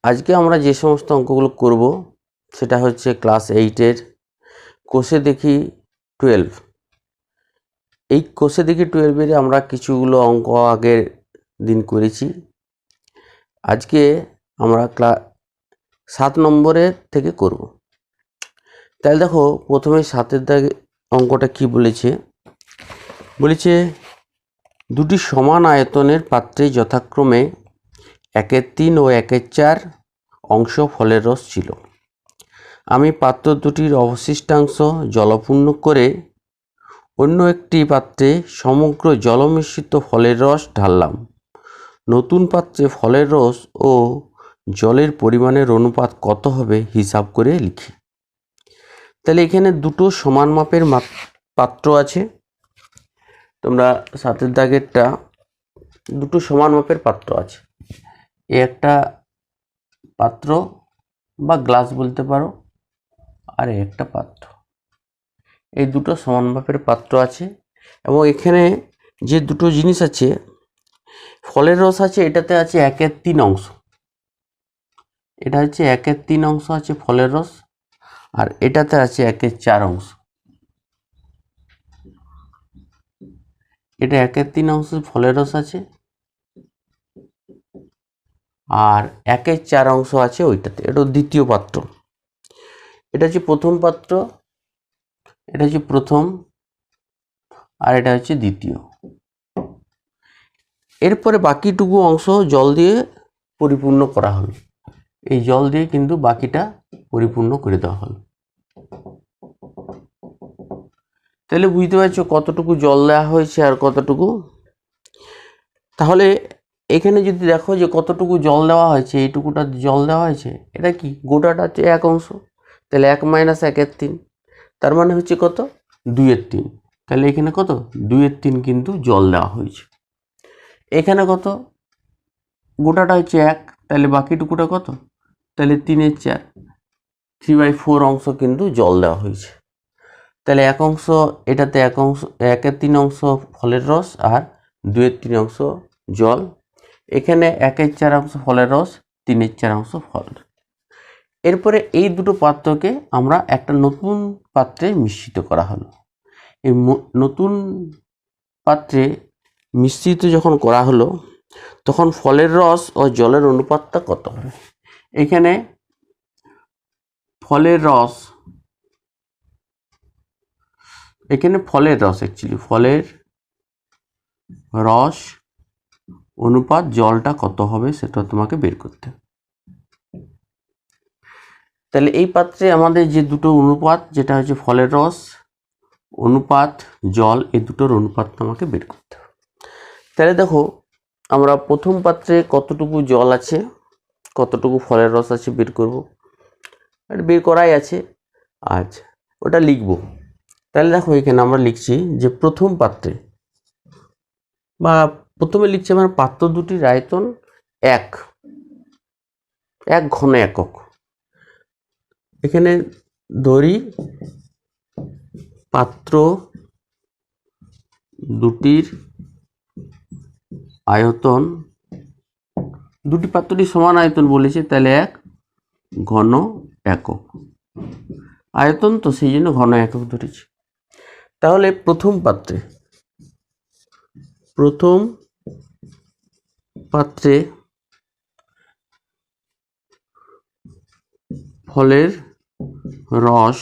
আজকে আমরা যে সমস্ত অঙ্কগুলো করব সেটা হচ্ছে ক্লাস 8-এর কোষে দেখি 12। এই কোষে দেখি 12-এর আমরা কিছুগুলো অঙ্ক আগের দিন করেছি। আজকে আমরা 7 নম্বরের থেকে করব। তাহলে দেখো প্রথমে 7-এর দাগে অঙ্কটা কি বলেছে, দুটি সমান আয়তনের পাত্রে যথাক্রমে 1/3 ও 1/4 অংশ ফলের রস ছিল। আমি পাত্র দুটির অবশিষ্টাংশ জলপূর্ণ করে অন্য একটি পাত্রে সমগ্র জলমিশ্রিত ফলের রস ঢাললাম। নতুন পাত্রে ফলের রস ও জলের পরিমাণের অনুপাত কত হবে হিসাব করে লিখি। তাহলে এখানে দুটো সমান মাপের পাত্র আছে। তোমরা 7-এর দাগেরটা দুটো সমান মাপের পাত্র আছে। এই একটা পাত্র বা গ্লাস বলতে পারো, আর একটা পাত্র। এই দুটো সমান মাপের পাত্র আছে এবং এখানে যে দুটো জিনিস আছে, ফলের রস আছে, এটাতে আছে 1/3 অংশ। এটা হচ্ছে 1/3 অংশ আছে ফলের রস, আর এটাতে আছে 1/4 অংশ। এটা 1/3 অংশ ফলের রস আছে, আর 1/4 অংশ আছে ওইটাতে। এটা দ্বিতীয় পাত্র। এটা হচ্ছে প্রথম পাত্র, এটা হচ্ছে প্রথম, আর এটা হচ্ছে দ্বিতীয়। এরপরে বাকিটুকু অংশ জল দিয়ে পরিপূর্ণ করা হলো। এই জল দিয়ে কিন্তু বাকিটা পরিপূর্ণ করে দেওয়া হলো। তাহলে বুঝতে পারছো কতটুকু জল দেওয়া হয়েছে আর কতটুকু। তাহলে এখানে যদি দেখো যে কতটুকু জল দেওয়া হয়েছে, এইটুকুটা জল দেওয়া হয়েছে, এটা কি গোটাটা হচ্ছে 1 অংশ। তাহলে 1 - 1/3, তার মানে হচ্ছে কত 2/3। তাহলে এখানে কত 2/3 কিন্তু জল দেওয়া হয়েছে। এখানে কত গোটাটা হচ্ছে 1, তাহলে বাকিটুকুটা কত, তাহলে 3/4, 3/4 অংশ কিন্তু জল দেওয়া হয়েছে। তাহলে 1 অংশ, এটাতে 1 অংশ, 1/3 অংশ ফলের রস আর 2/3 অংশ জল। এখানে 1/4 অংশ ফলের রস, 3/4 অংশ ফল। এরপরে এই দুটো পাত্রকে আমরা একটা নতুন পাত্রে মিশ্রিত করা হলো। এই নতুন পাত্রে মিশ্রিত যখন করা হলো, তখন ফলের রস ও জলের অনুপাতটা কত হবে। এখানে ফলের রস, অ্যাকচুয়ালি ফলের রস অনুপাত জলটা কত হবে সেটা তোমাকে বের করতে হবে। তাহলে এই পাত্রে আমাদের যে দুটো অনুপাত, যেটা হচ্ছে ফলের রস অনুপাত জল, এই দুটোর অনুপাত আমাকে বের করতে হবে। তাহলে দেখো আমরা প্রথম পাত্রে কতটুকু জল আছে, কতটুকু ফলের রস আছে বের করব। আর বের করাই আছে, আচ্ছা ওটা লিখব। তাহলে দেখো এখানে আমরা লিখছি যে প্রথম পাত্রে, বা প্রথমে লিখছি আমার পাত্র দুটির আয়তন 1 ঘন একক। এখানে ধরি পাত্র দুটির আয়তন, দুটি পাত্রটি সমান আয়তন বলেছে, তাহলে 1 ঘন একক। আয়তন তো সেই জন্য ঘন একক ধরেছি। তাহলে প্রথম পাত্রে ফলের রস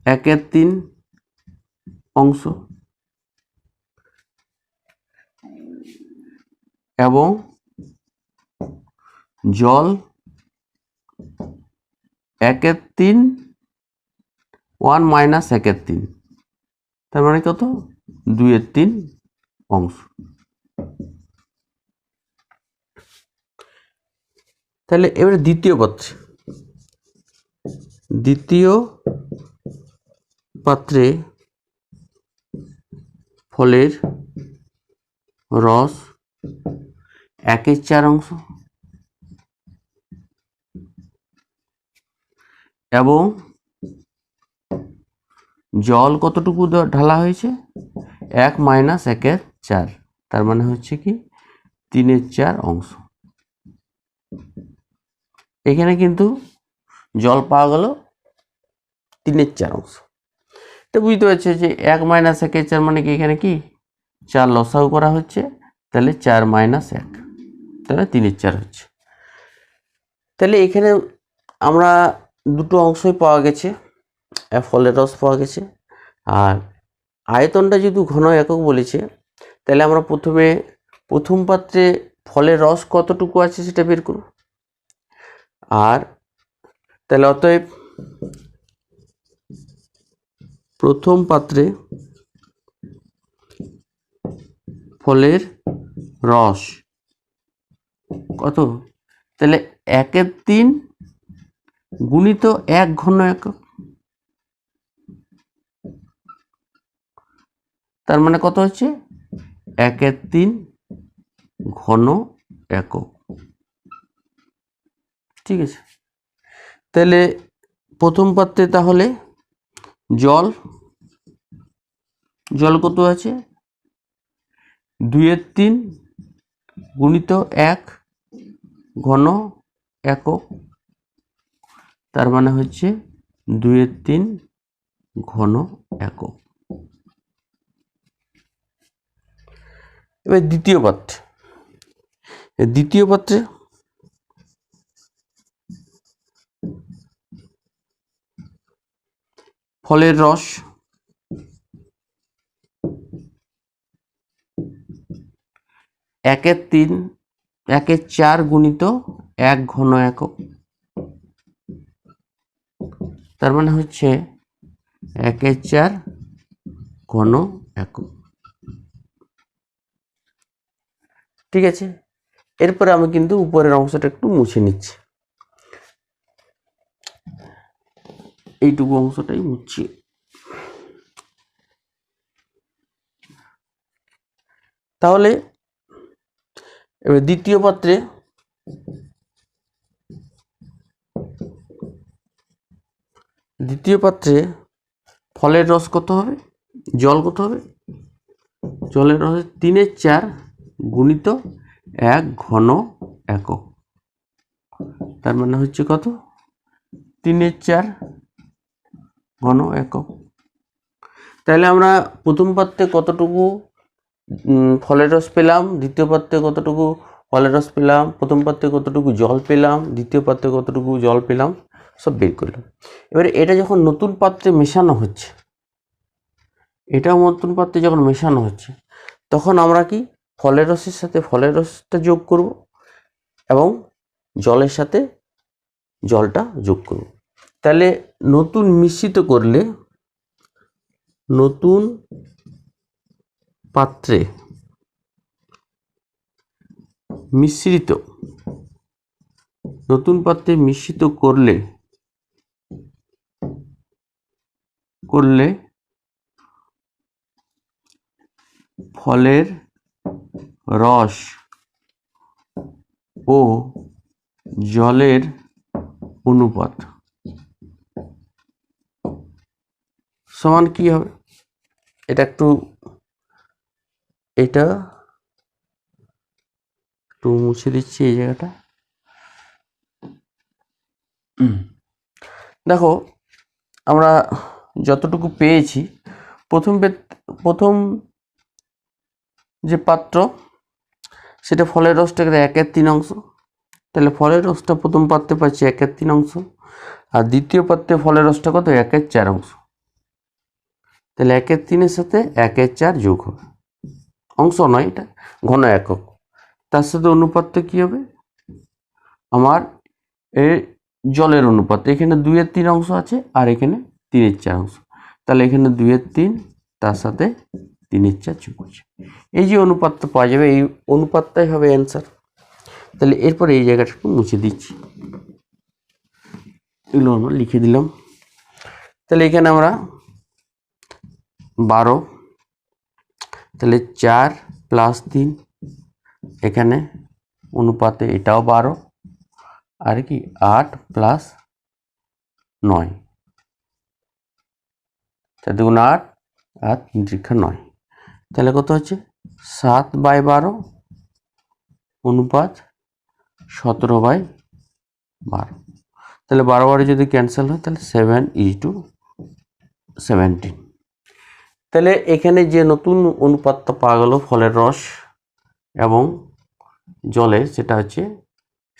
1/3 অংশ এবং জল 1/3, 1 - 1/3, তার মানে কত 2/3 অংশ। তাহলে এবারে দ্বিতীয় পাত্রে ফলের রস 1/4 অংশ এবং জল কতটুকু ঢালা হয়েছে 1 - 1/4, তার মানে হচ্ছে কি 3/4 অংশ। এখানে কিন্তু জল পাওয়া গেল 3/4 অংশ। তো বুঝতে পারছে যে 1 - 1/4 মানে কি এখানে কি 4 লসাগু করা হচ্ছে, তাহলে 4 - 1 তাহলে 3/4 হচ্ছে। তাহলে এখানে আমরা দুটো অংশই পাওয়া গেছে, ফলের রস পাওয়া গেছে। আর আয়তনটা যেহেতু ঘন একক বলেছে, তাহলে আমরা প্রথমে প্রথম পাত্রে ফলের রস কতটুকু আছে সেটা বের করব। আর তাহলে অতএব প্রথম পাত্রে ফলের রস কত, তাহলে 1/3 গুণিত 1 ঘন একক, তার মানে কত হচ্ছে 1/3 ঘন একক। ঠিক আছে, তাহলে প্রথম পাত্রে তাহলে জল কত আছে 2/3 গুণিত 1 ঘন একক, তার মানে হচ্ছে 2/3 ঘন একক। এবার দ্বিতীয় পাত্রে ফলের রস 1/4 গুণিত 1 ঘন একক, তার মানে হচ্ছে 1/4 ঘন একক। ঠিক আছে, এরপরে আমি কিন্তু উপরের অংশটা একটু মুছে নিচ্ছি, এইটুকু অংশটাই মুছছি। তাহলে এবার দ্বিতীয় পাত্রে ফলের রস কত হবে, জল কত হবে, জলের রস 3/4 গুণিত 1 ঘন একক, তার মানে হচ্ছে কত 3/4 ঘন একক। তাহলে আমরা প্রথম পাত্রে কতটুকু ফলের রস পেলাম, দ্বিতীয় পাত্রে কতটুকু ফলের রস পেলাম, প্রথম পাত্রে কতটুকু জল পেলাম, দ্বিতীয় পাত্রে কতটুকু জল পেলাম, সব বের করলাম। এবারে এটা যখন নতুন পাত্রে মেশানো হচ্ছে, তখন আমরা কি ফলের রসের সাথে ফলের রসটা যোগ করব এবং জলের সাথে জলটা যোগ করব। তাহলে নতুন পাত্রে মিশ্রিত করলে ফলের রস ও জলের অনুপাত সমান কি হবে, এটা একটু মুছে দিচ্ছি এই জায়গাটা। দেখো আমরা যতটুকু পেয়েছি, প্রথম যে পাত্র সেটা ফলের রসটা 1/3 অংশ, তাহলে ফলের রসটা প্রথম পাত্রে পাচ্ছি 1/3 অংশ, আর দ্বিতীয় পাত্রে ফলের রসটা কত 1/4 অংশ, তাহলে 1/3 সাথে 1/4 যোগ হবে, অংশ নয় এটা ঘন একক, তার সাথে অনুপাতটা কি হবে আমার এই জলের অনুপাত, এখানে 2/3 অংশ আছে আর এখানে 3/4 অংশ, তাহলে এখানে 2/3 তার সাথে 3/4 যোগ হচ্ছে, এই যে অনুপাতটা পাওয়া যাবে এই অনুপাতটাই হবে অ্যান্সার। তাহলে এরপরে এই জায়গাটা একটু মুছে দিচ্ছি, এগুলো আমরা লিখে দিলাম। তাহলে এখানে আমরা 12, তাহলে 4 + 3, এখানে অনুপাতে এটাও 12, আর কি 8 + 9, 4 × 8 আর 3 × 9, তাহলে কত হচ্ছে 7/12 অনুপাত 17/9। 12, তাহলে 12 যদি ক্যান্সেল হয় তাহলে 7:17। তাহলে এখানে যে নতুন অনুপাতটা পাওয়া গেল ফলের রস এবং জলের, সেটা হচ্ছে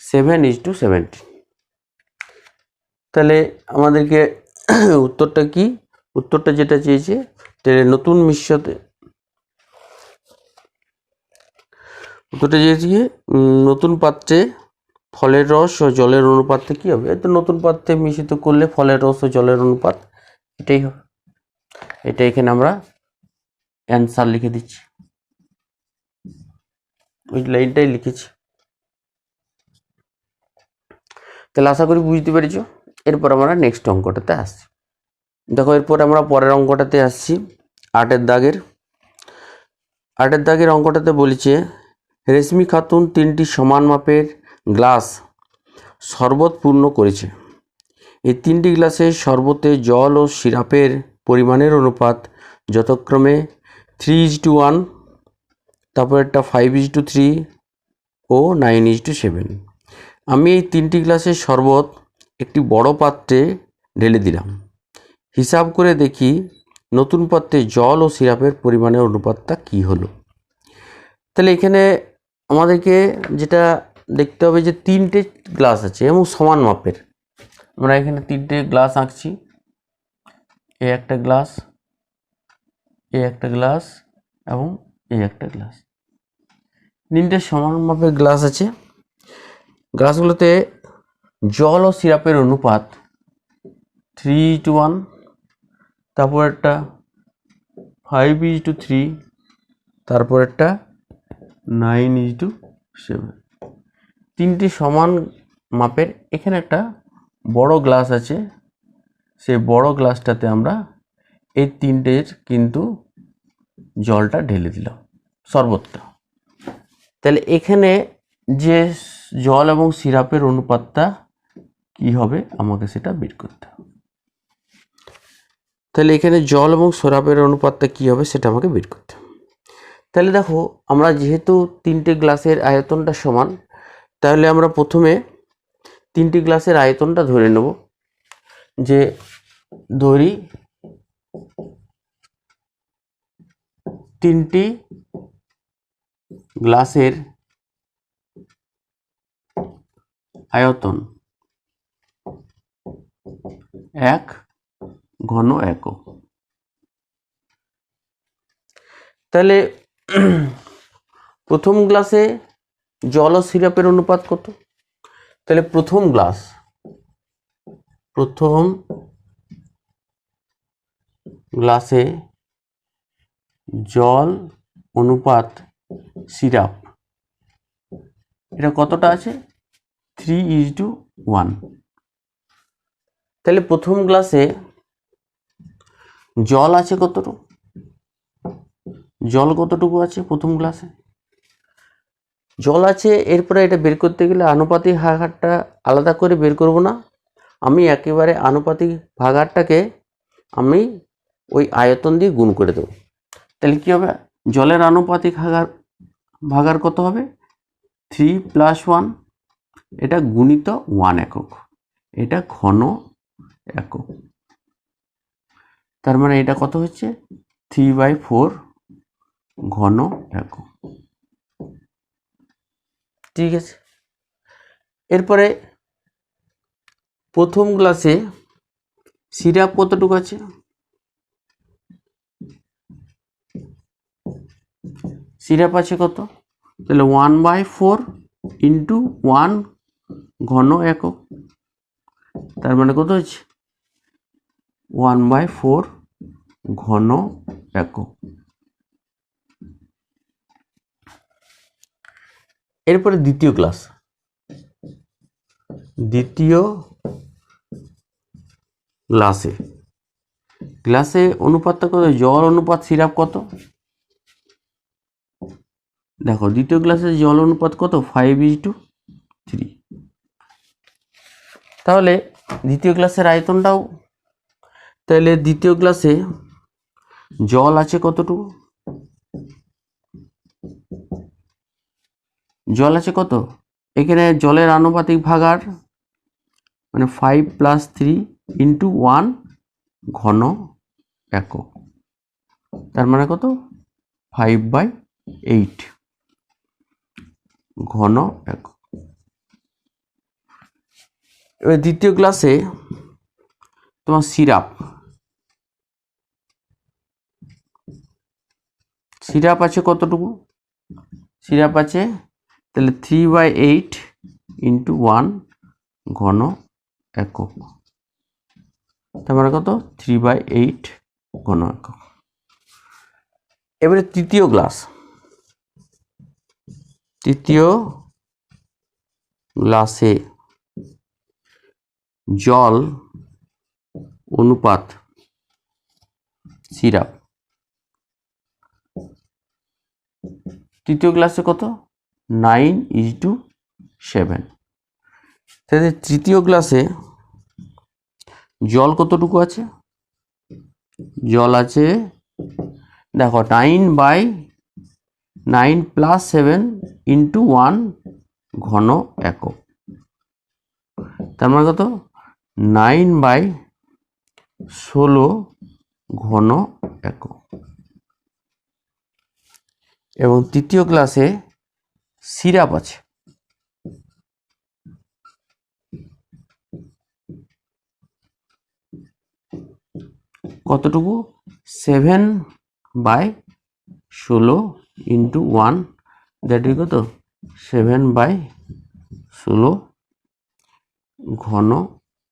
7:17। তাহলে আমাদেরকে উত্তরটা কি, উত্তরটা যেটা চেয়েছে, তাহলে নতুন মিশ্রতে উত্তরটা চেয়েছি নতুন পাত্রে ফলের রস ও জলের অনুপাতটা কী হবে। তো নতুন পাত্রে মিশ্রিত করলে ফলের রস ও জলের অনুপাত এটাই হবে। এটা এখানে আমরা অ্যান্সার লিখে দিচ্ছি, ওই লাইনটাই লিখেছি। তাহলে আশা করি বুঝতে পেরেছ। এরপর আমরা নেক্সট অঙ্কটাতে আসছি। দেখো এরপর আমরা পরের অঙ্কটাতে আসছি, 8-এর দাগের। 8-এর দাগের অঙ্কটাতে বলেছে রেশমি খাতুন 3টি সমান মাপের গ্লাস শরবত পূর্ণ করেছে। এই 3টি গ্লাসে শরবতে জল ও সিরাপের পরিমাণের অনুপাত যথাক্রমে 3:1, তারপর একটা 5:3 ও 9:7। আমি এই 3টি গ্লাসের শরবত একটি বড় পাত্রে ঢেলে দিলাম। হিসাব করে দেখি নতুন পাত্রে জল ও সিরাপের পরিমাণের অনুপাতটা কী হলো। তাহলে এখানে আমাদেরকে যেটা দেখতে হবে যে 3টে গ্লাস আছে এবং সমান মাপের। আমরা এখানে 3টে গ্লাস আঁকছি, এই একটা গ্লাস, এই একটা গ্লাস এবং এই একটা গ্লাস। 3টে সমান মাপের গ্লাস আছে। গ্লাসগুলোতে জল ও সিরাপের অনুপাত 3:1, তারপর একটা 5:3, তারপর একটা 9:7। 3টে সমান মাপের। এখানে একটা বড় গ্লাস আছে, সেই বড় গ্লাসটাতে আমরা এই 3টের কিন্তু জলটা ঢেলে দিলাম, শরবতটা। তাহলে এখানে যে জল এবং সিরাপের অনুপাতটা কি হবে আমাকে সেটা বের করতে হবে। তাহলে এখানে জল এবং সিরাপের অনুপাতটা কি হবে সেটা আমাকে বের করতে হবে। তাহলে দেখো আমরা যেহেতু 3টে গ্লাসের আয়তনটা সমান, তাহলে আমরা প্রথমে 3টি গ্লাসের আয়তনটা ধরে নেব। যে ধরি 3টি গ্লাসের আয়তন 1 ঘন একক। তাহলে প্রথম গ্লাসে জল ও সিরাপের অনুপাত কত? তাহলে প্রথম গ্লাসে জল অনুপাত সিরাপ এটা কতটা আছে? 3:1। তাহলে প্রথম গ্লাসে জল আছে কতটুকু? জল কতটুকু আছে প্রথম গ্লাসে? জল আছে। এরপরে এটা বের করতে গেলে আনুপাতিক ভাগাহারটা আলাদা করে বের করব না, আমি একেবারে আনুপাতিক ভাগাহারটাকে আমি ওই আয়তন দিয়ে গুণ করে দেব। তাহলে কি হবে? জলের আনুপাতিক ভাগাহার কত হবে? 3+1, এটা গুণিত 1 একক, এটা ঘন একক। তার মানে এটা কত হচ্ছে? 3/4 ঘন একক। ঠিক আছে। এরপরে প্রথম গ্লাসে সিরাপ কতটুকু আছে? সিরাপ আছে কত? তাহলে 1/4 ইন্টু 1 ঘন একক, তার মানে কত হচ্ছে? 1/4 ঘন একক। এরপরে দ্বিতীয় গ্লাসে অনুপাতটা কত? জল অনুপাত সিরাপ কত? দেখো দ্বিতীয় গ্লাসে জল অনুপাত কত? 5:3। তাহলে দ্বিতীয় গ্লাসের আয়তনটাও, তাহলে দ্বিতীয় গ্লাসে জল আছে কতটুকু? জল আছে কত? এখানে জলের আনুপাতিক ভাগাহার মানে 5 + 3 × 1 ঘন একক, তার মানে কত 5/8 ঘন একক। এবার দ্বিতীয় ক্লাসে তোমার সিরাপ আছে কতটুকু, সিরাপ আছে তাহলে 3/8 × 1 ঘন একক, তার মানে কত 3/8 ঘন একক। এবারে তৃতীয় গ্লাসে জল অনুপাত সিরাপ, তৃতীয় গ্লাসে কত 9:7। তাহলে তৃতীয় গ্লাসে জল কতটুকু আছে, জল আছে দেখো 9/9 + 7 × 1 ঘন একক, তার মানে কত 9/16 ঘন একক। এবং তৃতীয় ক্লাসে সিরাপ আছে কতটুকু 7/16 × 1, দ্যাট ইজ কত 7/16 ঘন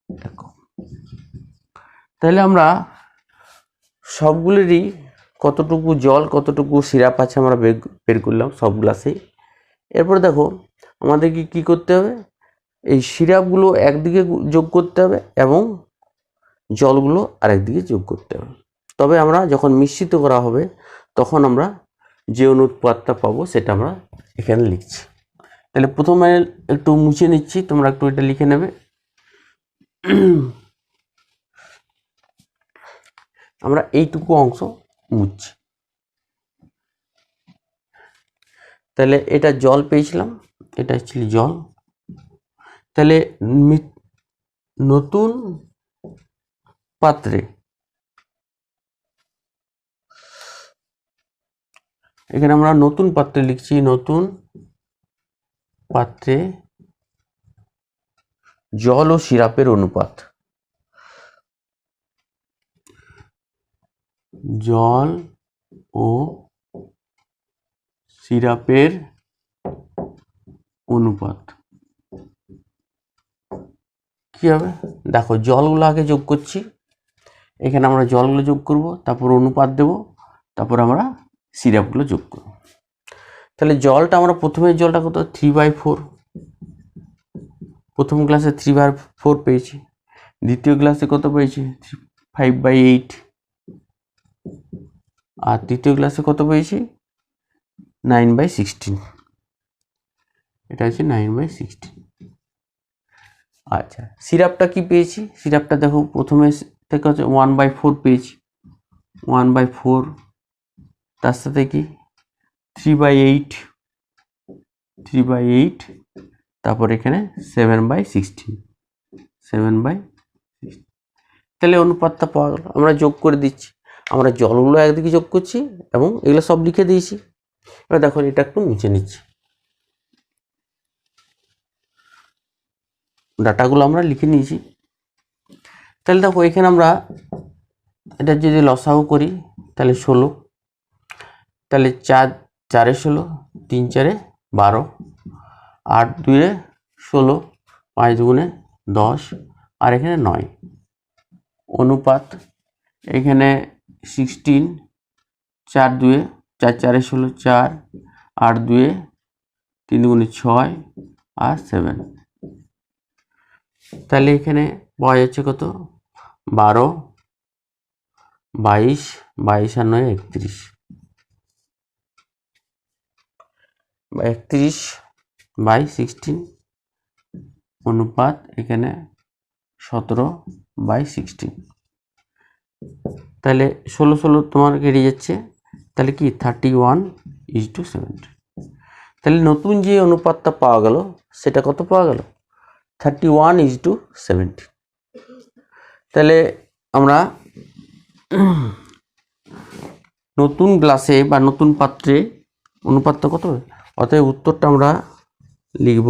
একক। তাহলে আমরা সবগুলোরই কতটুকু জল কতটুকু সিরাপ আছে আমরা বের করলাম সব গ্লাসেই। এরপর দেখো আমাদেরকে কি করতে হবে, এই সিরাপগুলো একদিকে যোগ করতে হবে এবং জলগুলো আরেকদিকে যোগ করতে হবে, তবে আমরা যখন মিশ্রিত করা হবে তখন আমরা যে অনুপাতটা পাবো সেটা আমরা এখানে লিখছি। তাহলে প্রথমে একটু মুছে নিচ্ছি, তোমরা একটু এটা লিখে নেবে। আমরা এইটুকু অংশ মুছছি। তাহলে এটা জল পেয়েছিলাম, এটা ছিল জল। তাহলে নতুন পাত্রে এখানে আমরা নতুন পাত্রে লিখছি, নতুন পাত্রে জল ও সিরাপের অনুপাত, জল ও সিরাপের অনুপাত কি হবে, দেখো জলগুলো আগে যোগ করছি, এখানে আমরা জলগুলো যোগ করব, তারপর অনুপাত দেব, তারপর আমরা সিরাপগুলো যোগ করব। তাহলে জলটা আমরা প্রথমে জলটা কত 3/4, প্রথম ক্লাসে 3/4 পেয়েছি, দ্বিতীয় ক্লাসে কত পেয়েছি 5/8, আর তৃতীয় ক্লাসে কত পেয়েছি 9/16, এটা হচ্ছে 9/16। আচ্ছা সিরাপটা কি পেয়েছি, সিরাপটা দেখো প্রথমে থেকে হচ্ছে 1/4 পেয়েছি, 1/4, তার সাথে কি 3/8, তারপর এখানে 7/16, তাহলে অনুপাতটা পাওয়া গেল। আমরা যোগ করে দিচ্ছি, আমরা জলগুলো একদিকে যোগ করছি এবং এগুলো সব লিখে দিয়েছি। এবার দেখো এটা একটু মুছে নিচ্ছি, ডাটাগুলো আমরা লিখে নিয়েছি। তাহলে দেখো এখানে আমরা এটা যদি লসাগু করি তাহলে 16, তাহলে 4 × 16, 3 × 4 = 12, 8 × 2 = 16, 5 × 2 = 10, আর এখানে 9। অনুপাত এখানে 16, 4 × 2 = 4, 4 × 16 = 4, 8 × 2 = 3 × 6 আর 7। তাহলে এখানে পাওয়া যাচ্ছে কত 12, 22, 22 আর 9 = 31, 31/16 অনুপাত এখানে 17/16। তাহলে 16 তোমার কেটে যাচ্ছে, তাহলে কি 31:70। তাহলে নতুন যে অনুপাতটা পাওয়া গেল সেটা কত পাওয়া গেল 31:70। তাহলে আমরা নতুন গ্লাসে বা নতুন পাত্রে অনুপাতটা কত হবে? অতএব উত্তরটা আমরা লিখব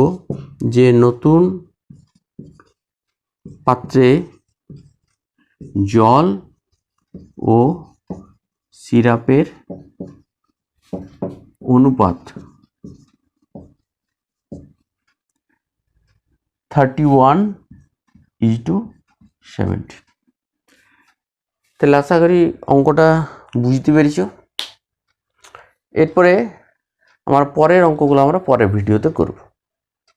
যে নতুন পাত্রে জল ও সিরাপের অনুপাত 31:70। তাহলে আশা করি অঙ্কটা বুঝতে পেরেছ। এরপরে আমার পরের অঙ্কগুলো আমরা পরের ভিডিওতে করব।